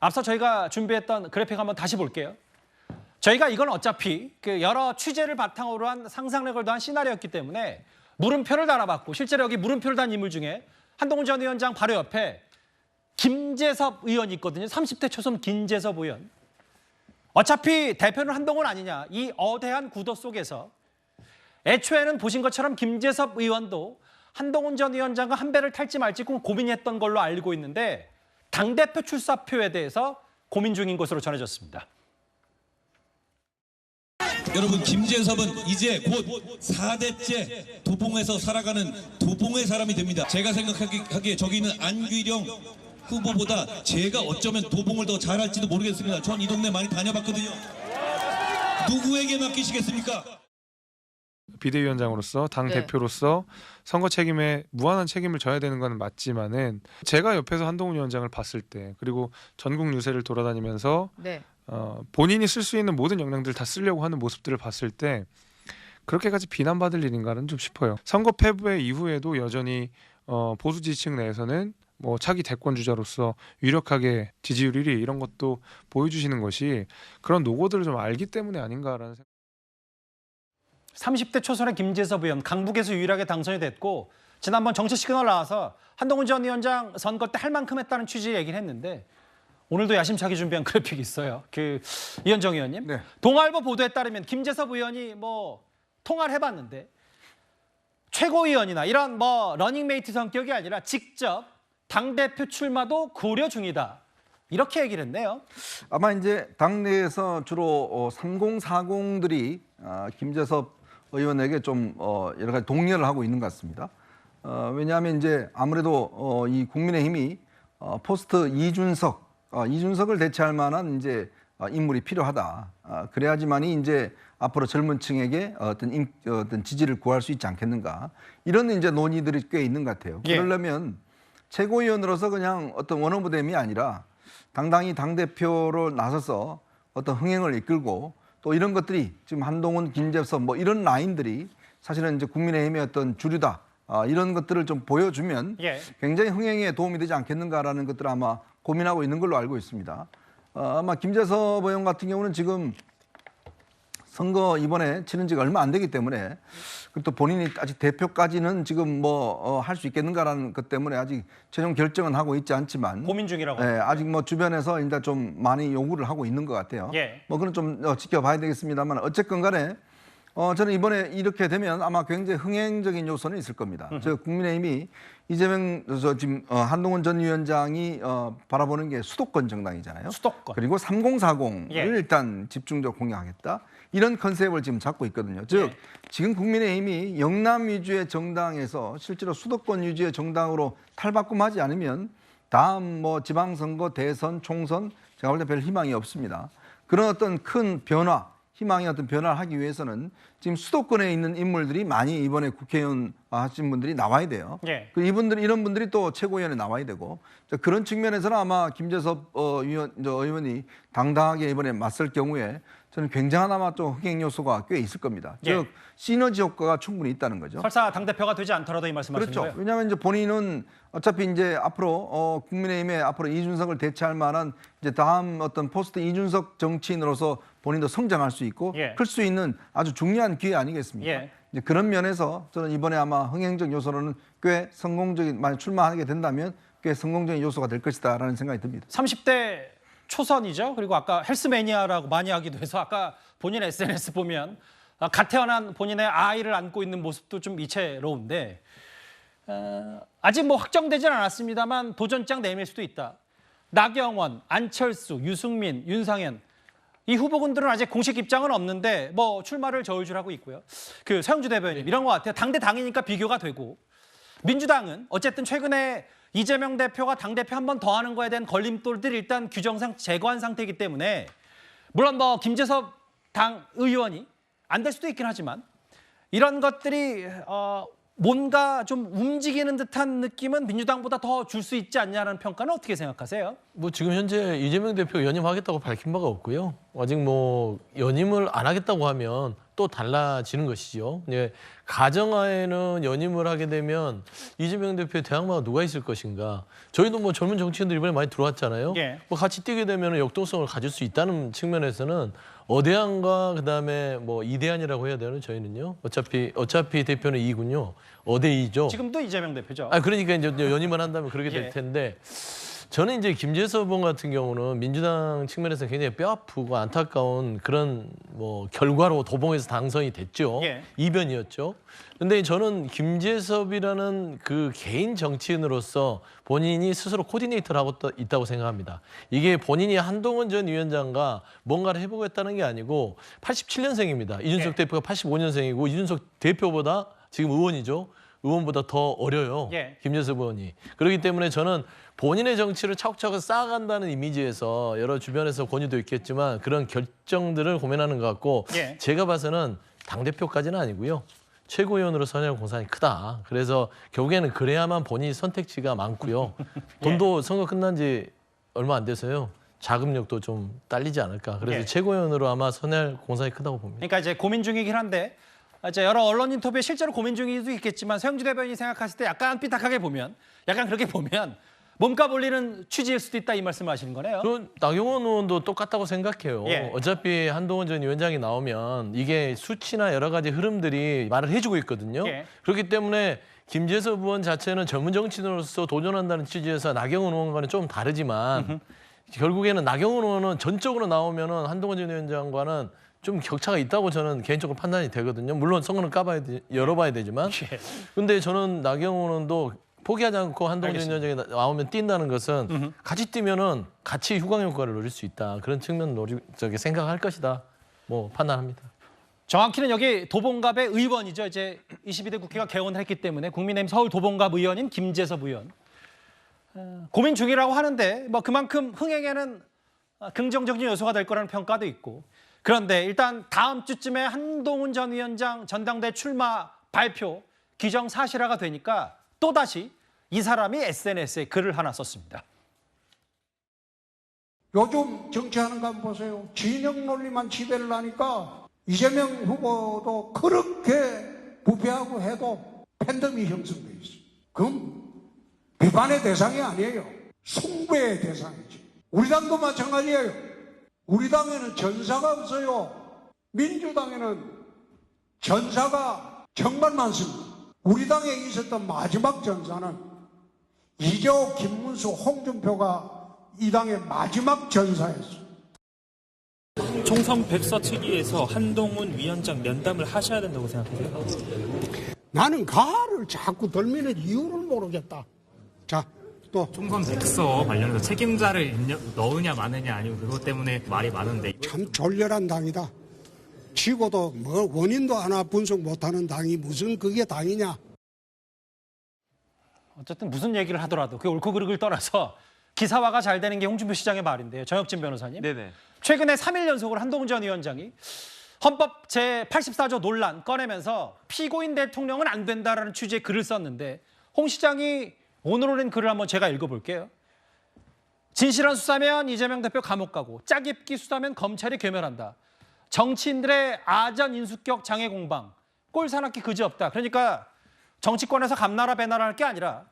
앞서 저희가 준비했던 그래픽 한번 다시 볼게요. 저희가 이건 어차피 그 여러 취재를 바탕으로 한 상상력을 더한 시나리오였기 때문에 물음표를 달아봤고 실제로 여기 물음표를 단 인물 중에 한동훈 전 위원장 바로 옆에 김재섭 의원이 있거든요. 30대 초선 김재섭 의원. 어차피 대표는 한동훈 아니냐. 이 어대한 구도 속에서 애초에는 보신 것처럼 김재섭 의원도 한동훈 전 위원장과 한 배를 탈지 말지 고민했던 걸로 알고 있는데 당대표 출사표에 대해서 고민 중인 것으로 전해졌습니다. 여러분, 김재섭은 이제 곧 4대째 도봉에서 살아가는 도봉의 사람이 됩니다. 제가 생각하기에 저기 있는 안규령 후보보다 제가 어쩌면 도봉을 더 잘할지도 모르겠습니다. 전 이 동네 많이 다녀봤거든요. 누구에게 맡기시겠습니까? 비대위원장으로서 당대표로서 선거 책임에 무한한 책임을 져야 되는 건 맞지만은 제가 옆에서 한동훈 위원장을 봤을 때 그리고 전국 유세를 돌아다니면서 본인이 쓸 수 있는 모든 역량들을 다 쓰려고 하는 모습들을 봤을 때 그렇게까지 비난받을 일인가는 좀 싶어요. 선거 패배 이후에도 여전히 보수 지지층 내에서는 뭐 차기 대권 주자로서 유력하게 지지율 1위 이런 것도 보여주시는 것이 그런 노고들을 좀 알기 때문에 아닌가라는 생각. 30대 초선의 김재섭 의원, 강북에서 유일하게 당선이 됐고 지난번 정치 시그널 나와서 한동훈 전 위원장 선거 때 할 만큼 했다는 취지의 얘기를 했는데 오늘도 야심차게 준비한 그래픽이 있어요. 이현정 의원님. 네. 동아일보 보도에 따르면 김재섭 의원이 통화를 해봤는데 최고위원이나 이런 러닝메이트 성격이 아니라 직접 당대표 출마도 고려 중이다. 이렇게 얘기를 했네요. 아마 이제 당내에서 주로 3040들이 김재섭 의원에게 좀 여러 가지 독려를 하고 있는 것 같습니다. 왜냐하면 이제 아무래도 이 국민의힘이 포스트 이준석을 대체할 만한 이제 인물이 필요하다. 그래야지만이 이제 앞으로 젊은 층에게 어떤 지지를 구할 수 있지 않겠는가. 이런 이제 논의들이 꽤 있는 것 같아요. 그러려면 최고위원으로서 그냥 어떤 원어무댐이 아니라 당당히 당대표로 나서서 어떤 흥행을 이끌고 또 이런 것들이 지금 한동훈, 김재섭 이런 라인들이 사실은 이제 국민의힘의 어떤 주류다. 이런 것들을 좀 보여주면 굉장히 흥행에 도움이 되지 않겠는가라는 것들을 아마 고민하고 있는 걸로 알고 있습니다. 아마 김재섭 의원 같은 경우는 지금 선거 이번에 치른 지가 얼마 안 되기 때문에 또 본인이 아직 대표까지는 지금 할 수 있겠는가라는 것 때문에 아직 최종 결정은 하고 있지 않지만 고민 중이라고. 아직 주변에서 일단 좀 많이 요구를 하고 있는 것 같아요. 그건 좀 지켜봐야 되겠습니다만 어쨌건 간에 저는 이번에 이렇게 되면 아마 굉장히 흥행적인 요소는 있을 겁니다. 저 국민의힘이 이재명 지금 한동훈 전 위원장이 바라보는 게 수도권 정당이잖아요. 수도권. 그리고 3040을 일단 집중적으로 공략하겠다. 이런 컨셉을 지금 잡고 있거든요. 즉 지금 국민의힘이 영남 위주의 정당에서 실제로 수도권 위주의 정당으로 탈바꿈하지 않으면 다음 지방선거, 대선, 총선 제가 볼 때 별 희망이 없습니다. 그런 어떤 큰 변화, 희망의 어떤 변화를 하기 위해서는 지금 수도권에 있는 인물들이 많이 이번에 국회의원 하신 분들이 나와야 돼요. 이런 분들이 또 최고위원에 나와야 되고 그런 측면에서는 아마 김재섭 의원이 당당하게 이번에 맞설 경우에 저는 굉장한 아마 좀 흥행 요소가 꽤 있을 겁니다. 즉 시너지 효과가 충분히 있다는 거죠. 설사 당대표가 되지 않더라도 이 말씀하시는 거예요? 그렇죠. 왜냐하면 이제 본인은 어차피 이제 앞으로 국민의힘에 앞으로 이준석을 대체할 만한 이제 다음 어떤 포스트 이준석 정치인으로서 본인도 성장할 수 있고 클 수 있는 아주 중요한 기회 아니겠습니까? 이제 그런 면에서 저는 이번에 아마 흥행적 요소로는 꽤 성공적인, 만약 출마하게 된다면 꽤 성공적인 요소가 될 것이다라는 생각이 듭니다. 30대 초선이죠. 그리고 아까 헬스매니아라고 많이 하기도 해서 아까 본인 SNS 보면 갓 태어난 본인의 아이를 안고 있는 모습도 좀 이채로운데 아직 확정되진 않았습니다만 도전장 내밀 수도 있다. 나경원, 안철수, 유승민, 윤상현 이 후보군들은 아직 공식 입장은 없는데 출마를 저울질하고 있고요. 서영주 대변인 이런 것 같아요. 당대 당이니까 비교가 되고 민주당은 어쨌든 최근에 이재명 대표가 당대표 한 번 더 하는 거에 대한 걸림돌들이 일단 규정상 제거한 상태이기 때문에 물론 김재섭 당 의원이 안 될 수도 있긴 하지만 이런 것들이 뭔가 좀 움직이는 듯한 느낌은 민주당보다 더 줄 수 있지 않냐는 평가는 어떻게 생각하세요? 지금 현재 이재명 대표 연임하겠다고 밝힌 바가 없고요. 아직 연임을 안 하겠다고 하면 또 달라지는 것이죠. 예, 가정하에는 연임을 하게 되면 이재명 대표의 대항마가 누가 있을 것인가. 저희도 뭐 젊은 정치인들이 이번에 많이 들어왔잖아요. 예. 뭐 같이 뛰게 되면 역동성을 가질 수 있다는 측면에서는 어대안과 그다음에 뭐 이대안이라고 해야 되나요? 저희는요. 어차피 대표는 이군요. 어대이죠. 지금도 이재명 대표죠. 그러니까 이제 연임을 한다면 그렇게 될 예. 텐데 저는 이제 김재섭 의원 같은 경우는 민주당 측면에서 굉장히 뼈아프고 안타까운 그런 뭐 결과로 도봉에서 당선이 됐죠. 예. 이변이었죠. 근데 저는 김재섭이라는 그 개인 정치인으로서 본인이 스스로 코디네이터를 하고 있다고 생각합니다. 이게 본인이 한동훈 전 위원장과 뭔가를 해보겠다는 게 아니고 87년생입니다. 이준석 예. 대표가 85년생이고 이준석 대표보다 지금 의원이죠. 의원보다 더 어려요. 예. 김재섭 의원이. 그렇기 때문에 저는 본인의 정치를 차곡차곡 쌓아간다는 이미지에서 여러 주변에서 권유도 있겠지만 그런 결정들을 고민하는 것 같고 예. 제가 봐서는 당대표까지는 아니고요. 최고위원으로 선회할 공산이 크다. 그래서 결국에는 그래야만 본인이 선택지가 많고요. 돈도 선거 끝난 지 얼마 안 돼서요. 자금력도 좀 딸리지 않을까. 그래서 예. 최고위원으로 아마 선회할 공산이 크다고 봅니다. 그러니까 이제 고민 중이긴 한데 이제 여러 언론 인터뷰에 실제로 고민 중일 수도 있겠지만 서영주 대변인이 생각했을 때 약간 삐딱하게 보면 약간 그렇게 보면 몸값 올리는 취지일 수도 있다 이 말씀하시는 거네요. 저는 나경원 의원도 똑같다고 생각해요. 예. 어차피 한동훈 전 위원장이 나오면 이게 수치나 여러 가지 흐름들이 말을 해주고 있거든요. 예. 그렇기 때문에 김재섭 의원 자체는 전문 정치인으로서 도전한다는 취지에서 나경원 의원과는 좀 다르지만 결국에는 나경원 의원은 전적으로 나오면은 한동훈 전 위원장과는 좀 격차가 있다고 저는 개인적으로 판단이 되거든요. 물론 선거는 열어봐야 되지만. 예. 근데 저는 나경원 의원도 포기하지 않고 한동훈 전 위원장이 나오면 뛴다는 것은 같이 뛰면은 같이 휴강 효과를 노릴 수 있다. 그런 측면 생각할 것이다. 뭐 판단합니다. 정확히는 여기 도봉갑의 의원이죠. 이제 22대 국회가 개원을 했기 때문에 국민의힘 서울 도봉갑 의원인 김재섭 의원. 고민 중이라고 하는데 뭐 그만큼 흥행에는 긍정적인 요소가 될 거라는 평가도 있고. 그런데 일단 다음 주쯤에 한동훈 전 위원장 전당대 출마 발표 기정사실화가 되니까 또다시 이 사람이 SNS에 글을 하나 썼습니다. 요즘 정치하는 거 한번 보세요. 진영 논리만 지배를 하니까 이재명 후보도 그렇게 부패하고 해도 팬덤이 형성돼 있어요. 그럼 비판의 대상이 아니에요. 숭배의 대상이지. 우리 당도 마찬가지예요. 우리 당에는 전사가 없어요. 민주당에는 전사가 정말 많습니다. 우리 당에 있었던 마지막 전사는 이재호, 김문수, 홍준표가 이 당의 마지막 전사였어요. 총선 백서특위에서 한동훈 위원장 면담을 하셔야 된다고 생각하세요? 나는 가를 자꾸 들미는 이유를 모르겠다. 자, 또 총선 백서 관련해서 책임자를 넣으냐 마느냐 아니면 그것 때문에 말이 많은데 참 졸렬한 당이다. 지고도 뭐 원인도 하나 분석 못하는 당이 무슨 그게 당이냐. 어쨌든 무슨 얘기를 하더라도 그 옳고 그르를 떠나서 기사화가 잘 되는 게 홍준표 시장의 말인데요. 정혁진 변호사님. 네네. 최근에 3일 연속으로 한동훈 전 위원장이 헌법 제84조 논란 꺼내면서 피고인 대통령은 안 된다라는 취지의 글을 썼는데 홍 시장이 오늘 올린 글을 한번 제가 읽어볼게요. 진실한 수사면 이재명 대표 감옥 가고 짜깁기 수사면 검찰이 괴멸한다. 정치인들의 아전 인수격 장애 공방, 꼴 사납기 그지없다. 그러니까 정치권에서 감나라 배나라 할 게 아니라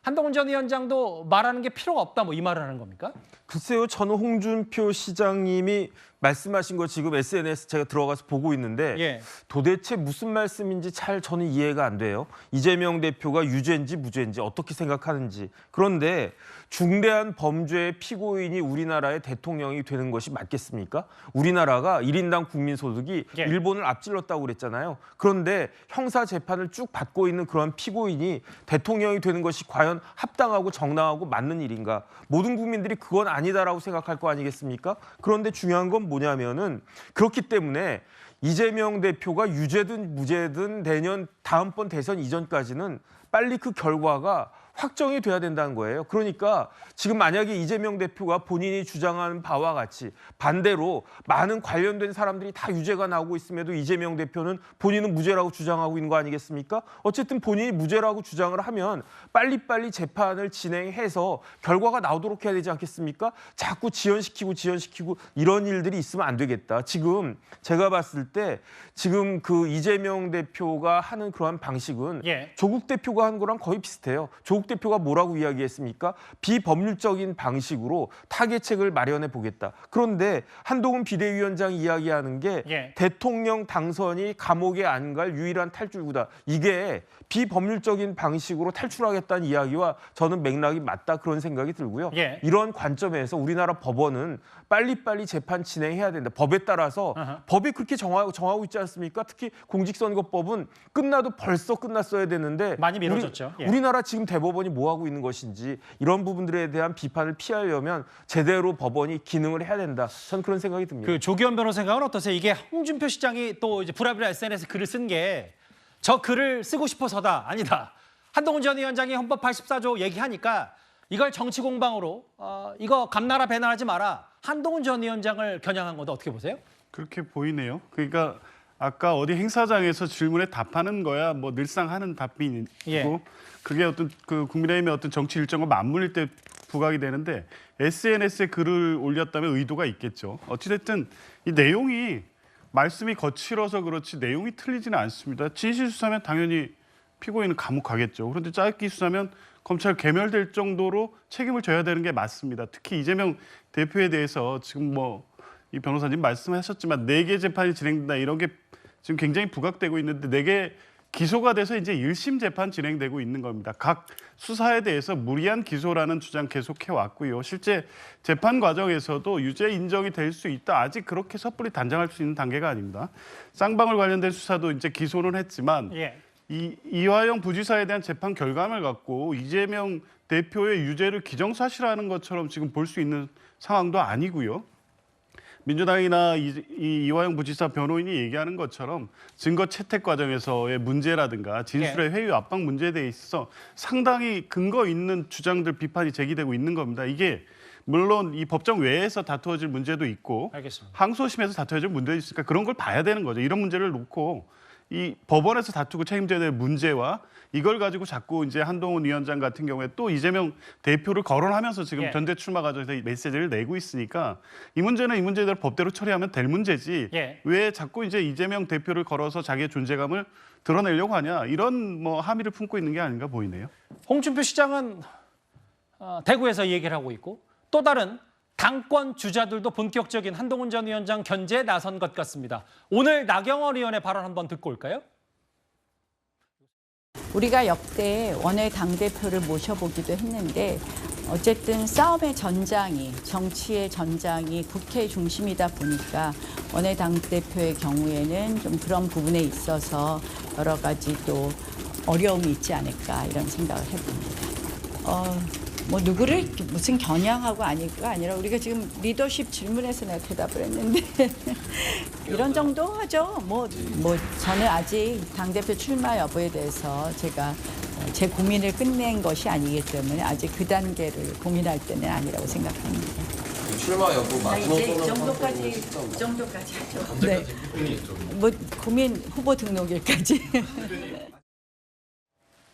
한동훈 전 위원장도 말하는 게 필요가 없다. 뭐 이 말을 하는 겁니까? 글쎄요, 저는 홍준표 시장님이 말씀하신 거 지금 SNS 제가 들어가서 보고 있는데 예. 도대체 무슨 말씀인지 잘 저는 이해가 안 돼요. 이재명 대표가 유죄인지 무죄인지 어떻게 생각하는지. 그런데 중대한 범죄의 피고인이 우리나라의 대통령이 되는 것이 맞겠습니까? 우리나라가 1인당 국민소득이 예. 일본을 앞질렀다고 그랬잖아요. 그런데 형사 재판을 쭉 받고 있는 그런 피고인이 대통령이 되는 것이 과연 합당하고 정당하고 맞는 일인가? 모든 국민들이 그건 아니다라고 생각할 거 아니겠습니까? 그런데 중요한 건 뭐냐면은 그렇기 때문에 이재명 대표가 유죄든 무죄든 내년 다음번 대선 이전까지는 빨리 그 결과가 확정이 돼야 된다는 거예요. 그러니까 지금 만약에 이재명 대표가 본인이 주장하는 바와 같이 반대로 많은 관련된 사람들이 다 유죄가 나오고 있음에도 이재명 대표는 본인은 무죄라고 주장하고 있는 거 아니겠습니까? 어쨌든 본인이 무죄라고 주장을 하면 빨리빨리 재판을 진행해서 결과가 나오도록 해야 되지 않겠습니까? 자꾸 지연시키고 이런 일들이 있으면 안 되겠다. 지금 제가 봤을 때 지금 그 이재명 대표가 하는 그러한 방식은 예. 조국 대표가 한 거랑 거의 비슷해요. 조국 대표가 뭐라고 이야기했습니까? 비법률적인 방식으로 타개책을 마련해 보겠다. 그런데 한동훈 비대위원장이 이야기하는 게 예. 대통령 당선이 감옥에 안 갈 유일한 탈출구다. 이게 비법률적인 방식으로 탈출하겠다는 이야기와 저는 맥락이 맞다 그런 생각이 들고요. 예. 이런 관점에서 우리나라 법원은 빨리빨리 재판 진행해야 된다. 법에 따라서 법이 그렇게 정하고 있지 않습니까? 특히 공직선거법은 끝나도 벌써 끝났어야 되는데 많이 미뤄졌죠. 예. 우리나라 지금 대법원이 뭐 하고 있는 것인지 이런 부분들에 대한 비판을 피하려면 제대로 법원이 기능을 해야 된다. 저는 그런 생각이 듭니다. 그 조기현 변호 생각은 어떠세요? 이게 홍준표 시장이 또 이제 불합리한 SNS 글을 쓴 게 저 글을 쓰고 싶어서다 아니다. 한동훈 전 위원장이 헌법 84조 얘기하니까 이걸 정치 공방으로 이거 감나라 배나하지 마라. 한동훈 전 위원장을 겨냥한 건데 어떻게 보세요? 그렇게 보이네요. 그러니까 아까 어디 행사장에서 질문에 답하는 거야 뭐 늘상 하는 답변이고 예. 그게 어떤 그 국민의힘의 어떤 정치 일정과 맞물릴 때 부각이 되는데 SNS에 글을 올렸다면 의도가 있겠죠. 어찌됐든 이 내용이 말씀이 거칠어서 그렇지 내용이 틀리지는 않습니다. 진실 수사면 당연히 피고인은 감옥 가겠죠. 그런데 짧게 수사면 검찰 괴멸될 정도로 책임을 져야 되는 게 맞습니다. 특히 이재명 대표에 대해서 지금 뭐 이 변호사님 말씀하셨지만 4개 재판이 진행된다 이런 게 지금 굉장히 부각되고 있는데 4개 기소가 돼서 이제 1심 재판 진행되고 있는 겁니다. 각 수사에 대해서 무리한 기소라는 주장 계속해 왔고요. 실제 재판 과정에서도 유죄 인정이 될 수 있다. 아직 그렇게 섣불리 단정할 수 있는 단계가 아닙니다. 쌍방울 관련된 수사도 이제 기소는 했지만 예. 이화영 부지사에 대한 재판 결과를 갖고 이재명 대표의 유죄를 기정사실화하는 것처럼 지금 볼 수 있는 상황도 아니고요. 민주당이나 이화영 부지사 변호인이 얘기하는 것처럼 증거 채택 과정에서의 문제라든가 진술의 회유 압박 문제에 대해 있어서 상당히 근거 있는 주장들 비판이 제기되고 있는 겁니다. 이게 물론 이 법정 외에서 다투어질 문제도 있고 알겠습니다. 항소심에서 다투어질 문제도 있으니까 그런 걸 봐야 되는 거죠. 이런 문제를 놓고 이 법원에서 다투고 책임져야 될 문제와 이걸 가지고 자꾸 이제 한동훈 위원장 같은 경우에 또 이재명 대표를 거론하면서 지금 예. 전대 출마 과정에서 메시지를 내고 있으니까 이 문제는 이 문제대로 법대로 처리하면 될 문제지 예. 왜 자꾸 이제 이재명 대표를 걸어서 자기의 존재감을 드러내려고 하냐 이런 뭐 함의를 품고 있는 게 아닌가 보이네요. 홍준표 시장은 대구에서 얘기를 하고 있고 또 다른 당권 주자들도 본격적인 한동훈 전 위원장 견제에 나선 것 같습니다. 오늘 나경원 의원의 발언 한번 듣고 올까요? 우리가 역대 원외 당대표를 모셔보기도 했는데 어쨌든 싸움의 전장이 정치의 전장이 국회 중심이다 보니까 원외 당대표의 경우에는 좀 그런 부분에 있어서 여러 가지 또 어려움이 있지 않을까 이런 생각을 해봅니다. 뭐 누구를 무슨 겨냥하고 아니가 아니라 우리가 지금 리더십 질문에서 내가 대답을 했는데 이런 정도 하죠. 뭐 저는 아직 당대표 출마 여부에 대해서 제가 제 고민을 끝낸 것이 아니기 때문에 아직 그 단계를 고민할 때는 아니라고 생각합니다. 출마 여부 마지막 이제 이 정도까지 하죠. 네. 뭐 고민 후보 등록일까지.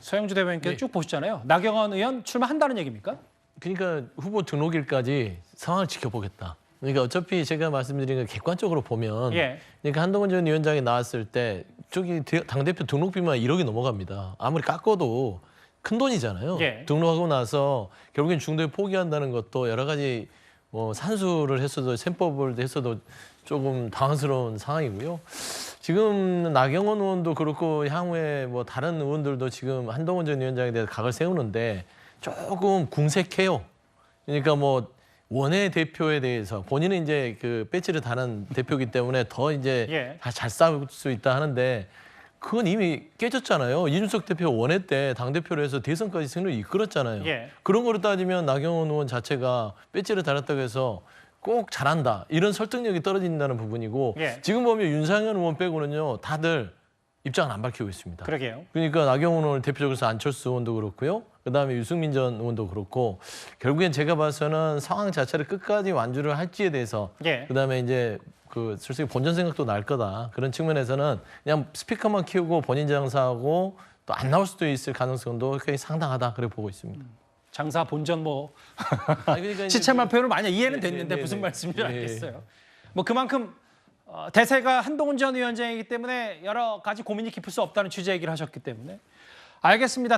서영주 대변인께서 쭉 보시잖아요. 나경원 의원 출마한다는 얘기입니까? 그러니까 후보 등록일까지 상황을 지켜보겠다. 그러니까 어차피 제가 말씀드린 거 객관적으로 보면 예. 그러니까 한동훈 전 위원장이 나왔을 때 저기 당대표 등록비만 1억이 넘어갑니다. 아무리 깎아도 큰 돈이잖아요. 예. 등록하고 나서 결국엔 중도에 포기한다는 것도 여러 가지 뭐 산수를 했어도 셈법을 했어도 조금 당황스러운 상황이고요. 지금 나경원 의원도 그렇고 향후에 뭐 다른 의원들도 지금 한동훈 전 위원장에 대해서 각을 세우는데 조금 궁색해요. 그러니까 뭐 원외 대표에 대해서 본인은 이제 그 배지를 다는 대표이기 때문에 더 이제 예. 잘 싸울 수 있다 하는데 그건 이미 깨졌잖아요. 이준석 대표 원외 때 당대표로 해서 대선까지 승리를 이끌었잖아요. 예. 그런 거로 따지면 나경원 의원 자체가 배지를 달았다고 해서 꼭 잘한다. 이런 설득력이 떨어진다는 부분이고 예. 지금 보면 윤상현 의원 빼고는요. 다들 입장을 안 밝히고 있습니다. 그러게요. 그러니까 나경원 의원 대표적으로 해서 안철수 의원도 그렇고요. 그다음에 유승민 전 의원도 그렇고 결국엔 제가 봐서는 상황 자체를 끝까지 완주를 할지에 대해서 예. 그다음에 이제 그 솔직히 본전 생각도 날 거다. 그런 측면에서는 그냥 스피커만 키우고 본인 장사하고 또 안 나올 수도 있을 가능성도 굉장히 상당하다 그래 보고 있습니다. 장사 본전 뭐 그러니까 이제 시체만 표현을 많이 이해는 네, 됐는데 네, 무슨 네. 말씀인지 네. 알겠어요. 뭐 그만큼 대세가 한동훈 전 위원장이기 때문에 여러 가지 고민이 깊을 수 없다는 취지 얘기를 하셨기 때문에 알겠습니다.